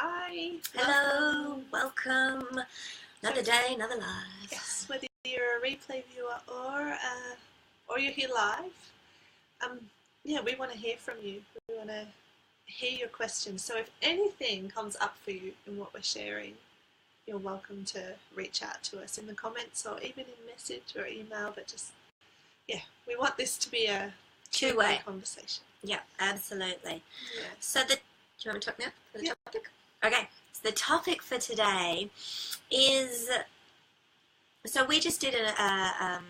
Hi. Hello, welcome. Another day, another life. Yes, whether you're a replay viewer or you're here live, we want to hear from you. We want to hear your questions. So if anything comes up for you in what we're sharing, you're welcome to reach out to us in the comments or even in message or email. But we want this to be a two-way conversation. Yeah, absolutely. Yeah. So do you want me to talk now for the Yep. topic? Okay, so the topic for today is, so we just did a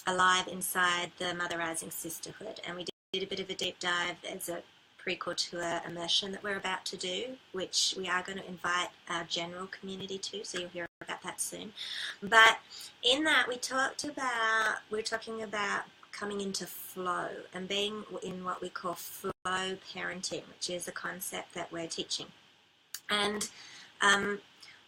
live inside the Mother Rising Sisterhood, and we did a bit of a deep dive as a prequel to a immersion that we're about to do, which we are going to invite our general community to, so you'll hear about that soon. But in that we're talking about coming into flow and being in what we call flow parenting, which is a concept that we're teaching. And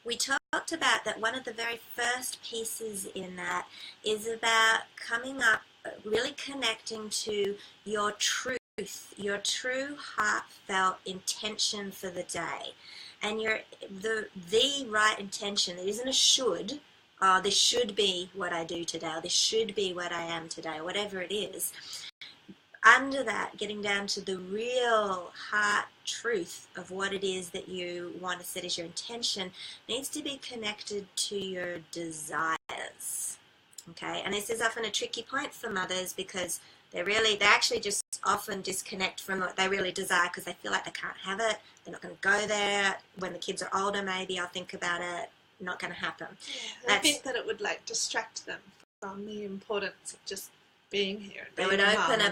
we talked about that one of the very first pieces in that is about coming up, really connecting to your truth, your true heartfelt intention for the day, and the right intention. It isn't a should. This should be what I do today, or this should be what I am today, or whatever it is. Under that, getting down to the real heart truth of what it is that you want to set as your intention needs to be connected to your desires. Okay, and this is often a tricky point for mothers because they actually just often disconnect from what they really desire because they feel like they can't have it. They're not going to go there. When the kids are older, maybe I'll think about it. Not going to happen. Yeah, I think that it would distract them from the importance of just being here. They would open a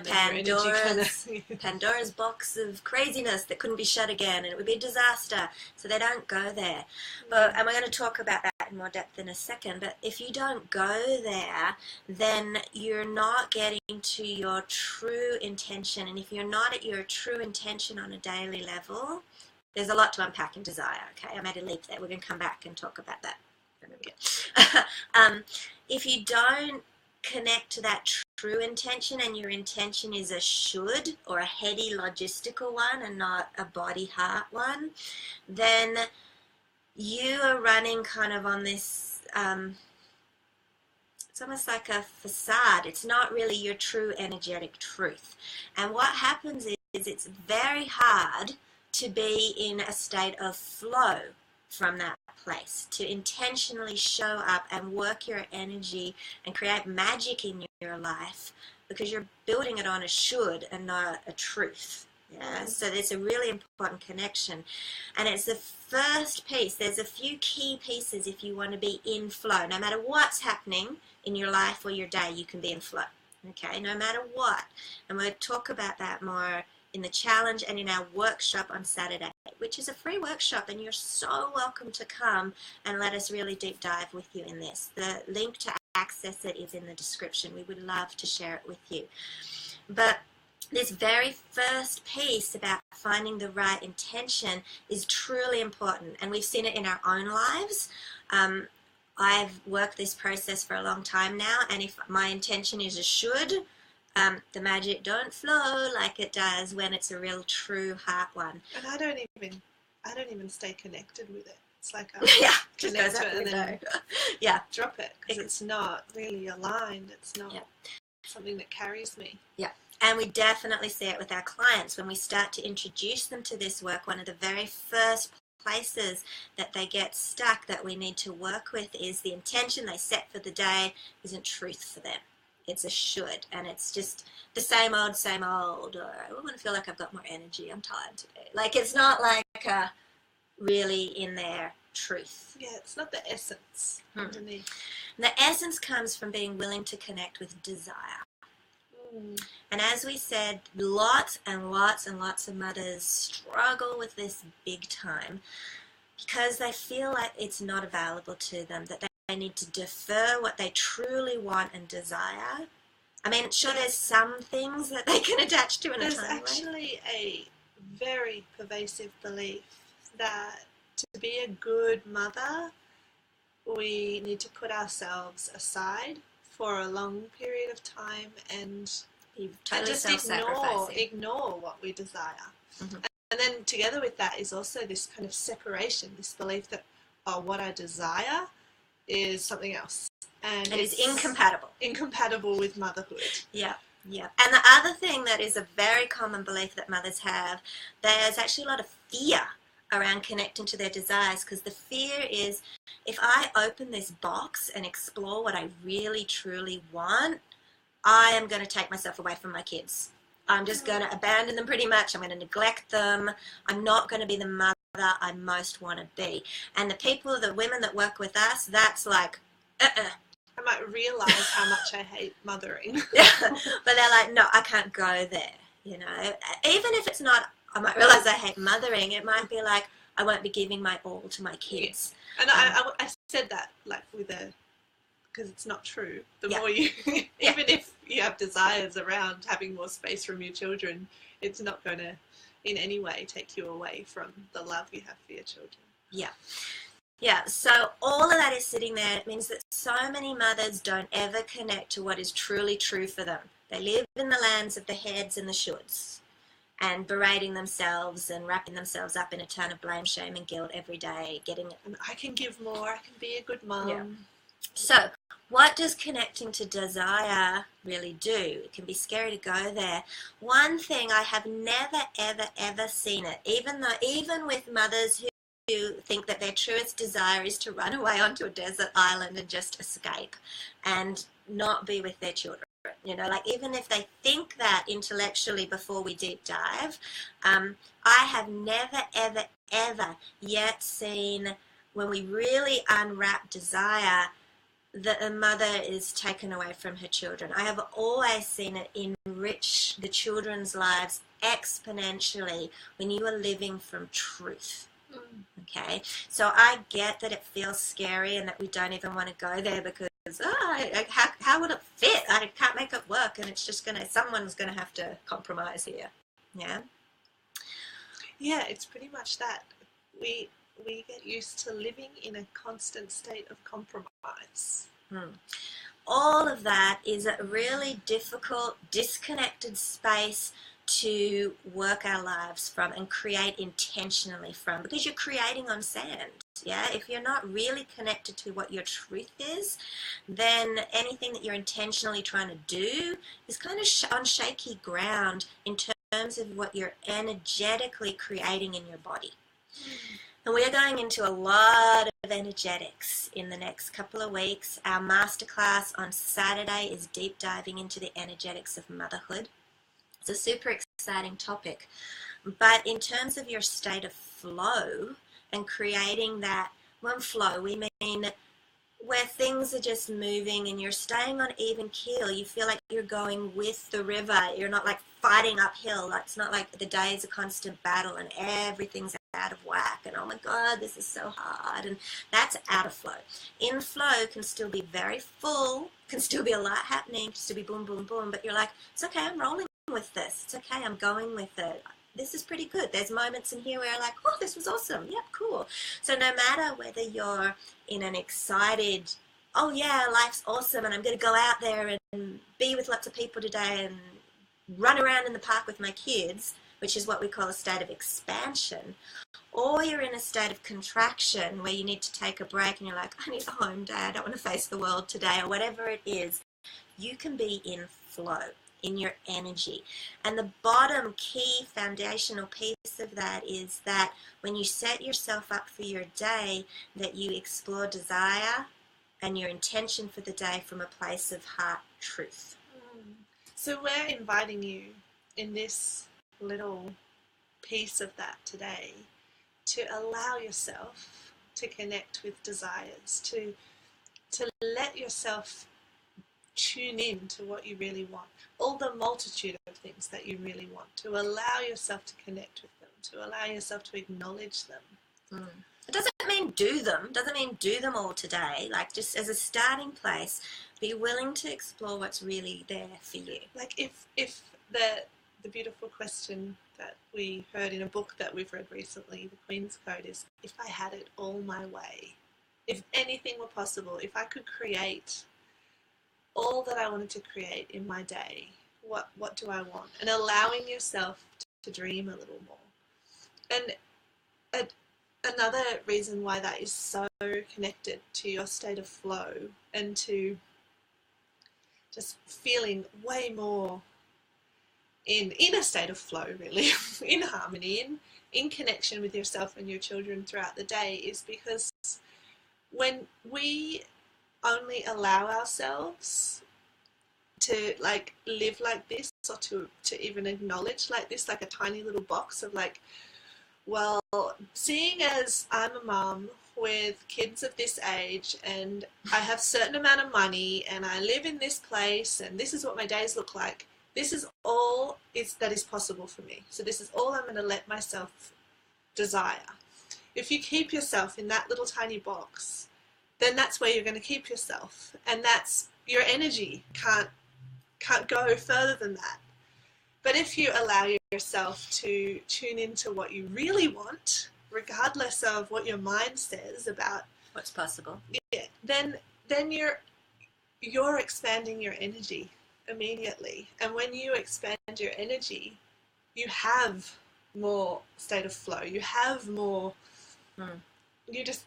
Pandora's box of craziness that couldn't be shut again, and it would be a disaster. So they don't go there. And we're going to talk about that in more depth in a second. But if you don't go there, then you're not getting to your true intention. And if you're not at your true intention on a daily level, there's a lot to unpack in desire, okay? I made a leap there. We're going to come back and talk about that. If you don't connect to that true intention and your intention is a should or a heady logistical one and not a body heart one, then you are running kind of on this, it's almost like a facade. It's not really your true energetic truth. And what happens is it's very hard to be in a state of flow from that place, to intentionally show up and work your energy and create magic in your life because you're building it on a should and not a truth. Yeah, so there's a really important connection, and it's the first piece. There's a few key pieces if you want to be in flow. No matter what's happening in your life or your day, you can be in flow. Okay, no matter what. And we'll talk about that more in the challenge and in our workshop on Saturday, which is a free workshop, and you're so welcome to come and let us really deep dive with you in this. The link to access it is in the description. We would love to share it with you. But this very first piece about finding the right intention is truly important, and we've seen it in our own lives. I've worked this process for a long time now, and if my intention is a should, the magic don't flow like it does when it's a real true heart one. And I don't even stay connected with it. It's like just goes out the window. Drop it because it's not really aligned. It's not something that carries me. Yeah. And we definitely see it with our clients when we start to introduce them to this work. One of the very first places that they get stuck that we need to work with is the intention they set for the day isn't truth for them. It's a should, and it's just the same old, or I want to feel like I've got more energy, I'm tired today. Like, it's not like really in their truth. Yeah, it's not the essence underneath. And the essence comes from being willing to connect with desire. And as we said, lots and lots and lots of mothers struggle with this big time because they feel like it's not available to them, that they need to defer what they truly want and desire. I mean, sure, there's some things that they can attach to in a time. There's actually a very pervasive belief that to be a good mother, we need to put ourselves aside for a long period of time and totally just ignore what we desire. Mm-hmm. And then together with that is also this kind of separation, this belief that, oh, what I desire is something else. And It it's is incompatible. Incompatible with motherhood. Yeah, yeah. And the other thing that is a very common belief that mothers have, there's actually a lot of fear around connecting to their desires, because the fear is, if I open this box and explore what I really truly want, I am going to take myself away from my kids. I'm just going to abandon them pretty much. I'm going to neglect them. I'm not going to be the mother I most want to be. And the women that work with us, that's like, I might realise how much I hate mothering. Yeah, but they're like, no, I can't go there, you know. Even if it's not, I might realise I hate mothering, it might be like, I won't be giving my all to my kids. Yeah. And I said that like because it's not true. The more you, even if you have desires around having more space from your children, it's not going to in any way take you away from the love you have for your children. Yeah. Yeah, so all of that is sitting there. It means that so many mothers don't ever connect to what is truly true for them. They live in the lands of the heads and the shoulds, and berating themselves and wrapping themselves up in a ton of blame, shame and guilt every day, And I can give more, I can be a good mom. Yeah. So what does connecting to desire really do? It can be scary to go there. One thing I have never, ever, ever seen it, even with mothers who think that their truest desire is to run away onto a desert island and just escape and not be with their children. You know, like even if they think that intellectually before we deep dive, I have never, ever, ever yet seen, when we really unwrap desire, that a mother is taken away from her children. I have always seen it enrich the children's lives exponentially when you are living from truth. Okay, so I get that it feels scary and that we don't even want to go there because how would it fit? I can't make it work, and it's just someone's gonna have to compromise here. Yeah, it's pretty much that. We get used to living in a constant state of compromise. All of that is a really difficult, disconnected space to work our lives from and create intentionally from, because you're creating on sand. Yeah, if you're not really connected to what your truth is, then anything that you're intentionally trying to do is kind of on shaky ground in terms of what you're energetically creating in your body. And we are going into a lot of energetics in the next couple of weeks. Our masterclass on Saturday is deep diving into the energetics of motherhood. It's a super exciting topic. But in terms of your state of flow and creating that, when flow, we mean where things are just moving and you're staying on even keel. You feel like you're going with the river. You're not like fighting uphill. It's not like the day is a constant battle and everything's out of whack and oh my god, this is so hard, and that's out of flow. In flow can still be very full, can still be a lot happening, can still be boom, boom, boom, but you're like, it's okay, I'm rolling with this. It's okay, I'm going with it. This is pretty good. There's moments in here where you're like, oh, this was awesome. Yep, cool. So no matter whether you're in an excited, oh yeah, life's awesome and I'm going to go out there and be with lots of people today and run around in the park with my kids, which is what we call a state of expansion, or you're in a state of contraction where you need to take a break and you're like, I need a home day, I don't want to face the world today, or whatever it is, you can be in flow, in your energy. And the bottom key foundational piece of that is that when you set yourself up for your day, that you explore desire and your intention for the day from a place of heart truth. So we're inviting you in this little piece of that today to allow yourself to connect with desires, to let yourself tune in to what you really want, all the multitude of things that you really want, to allow yourself to connect with them, to allow yourself to acknowledge them. It doesn't mean do them all today. Like, just as a starting place, be willing to explore what's really there for you. Like if the beautiful question that we heard in a book that we've read recently, The Queen's Code, is, if I had it all my way, if anything were possible, if I could create all that I wanted to create in my day, what do I want? And allowing yourself to dream a little more. And a, another reason why that is so connected to your state of flow and to just feeling way more in a state of flow, really, in harmony, in connection with yourself and your children throughout the day, is because when we only allow ourselves to like live like this, or to even acknowledge like this, like a tiny little box of like, well, seeing as I'm a mum with kids of this age and I have a certain amount of money and I live in this place and this is what my days look like, this is all that is possible for me. So this is all I'm going to let myself desire. If you keep yourself in that little tiny box, then that's where you're going to keep yourself, and that's your energy can't go further than that. But if you allow yourself to tune into what you really want, regardless of what your mind says about what's possible, yeah, then you're expanding your energy immediately. And when you expand your energy, you have more state of flow. You have more. You just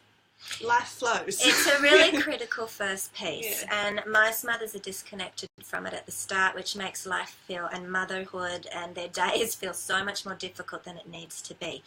life flows. It's a really critical first piece, and most mothers are disconnected from it at the start, which makes life feel, and motherhood and their days feel so much more difficult than it needs to be.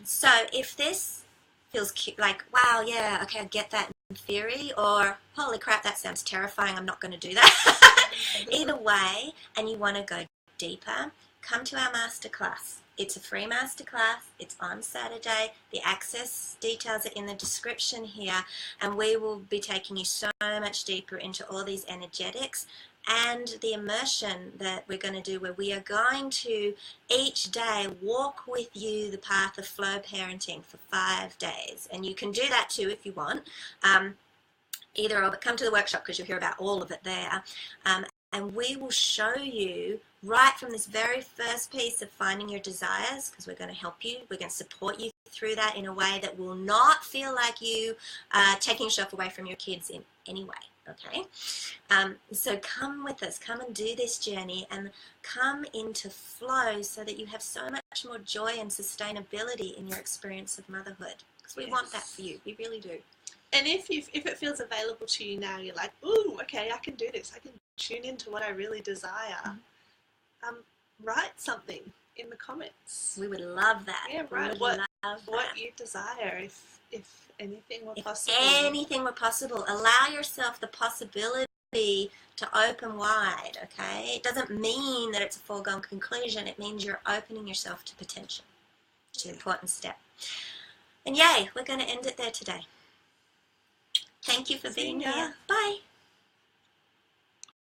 So if this feels like, wow, yeah, okay, I get that in theory, or holy crap, that sounds terrifying, I'm not going to do that. Either way, and you want to go deeper, come to our masterclass. It's a free masterclass. It's on Saturday. The access details are in the description here, and we will be taking you so much deeper into all these energetics and the immersion that we're going to do, where we are going to each day walk with you the path of flow parenting for 5 days. And you can do that too if you want. Either or, but come to the workshop because you'll hear about all of it there. And we will show you right from this very first piece of finding your desires, because we're going to help you. We're going to support you through that in a way that will not feel like you taking yourself away from your kids in any way. Okay? So come with us. Come and do this journey and come into flow so that you have so much more joy and sustainability in your experience of motherhood. Because we want that for you. We really do. And if it feels available to you now, you're like, ooh, okay, I can do this. I can tune into what I really desire. Write something in the comments. We would love that. Yeah, right. What you desire, if anything were possible. If anything were possible, allow yourself the possibility to open wide. Okay, it doesn't mean that it's a foregone conclusion. It means you're opening yourself to potential, which is an important step. And yay, we're going to end it there today. Thank you for being here. Bye.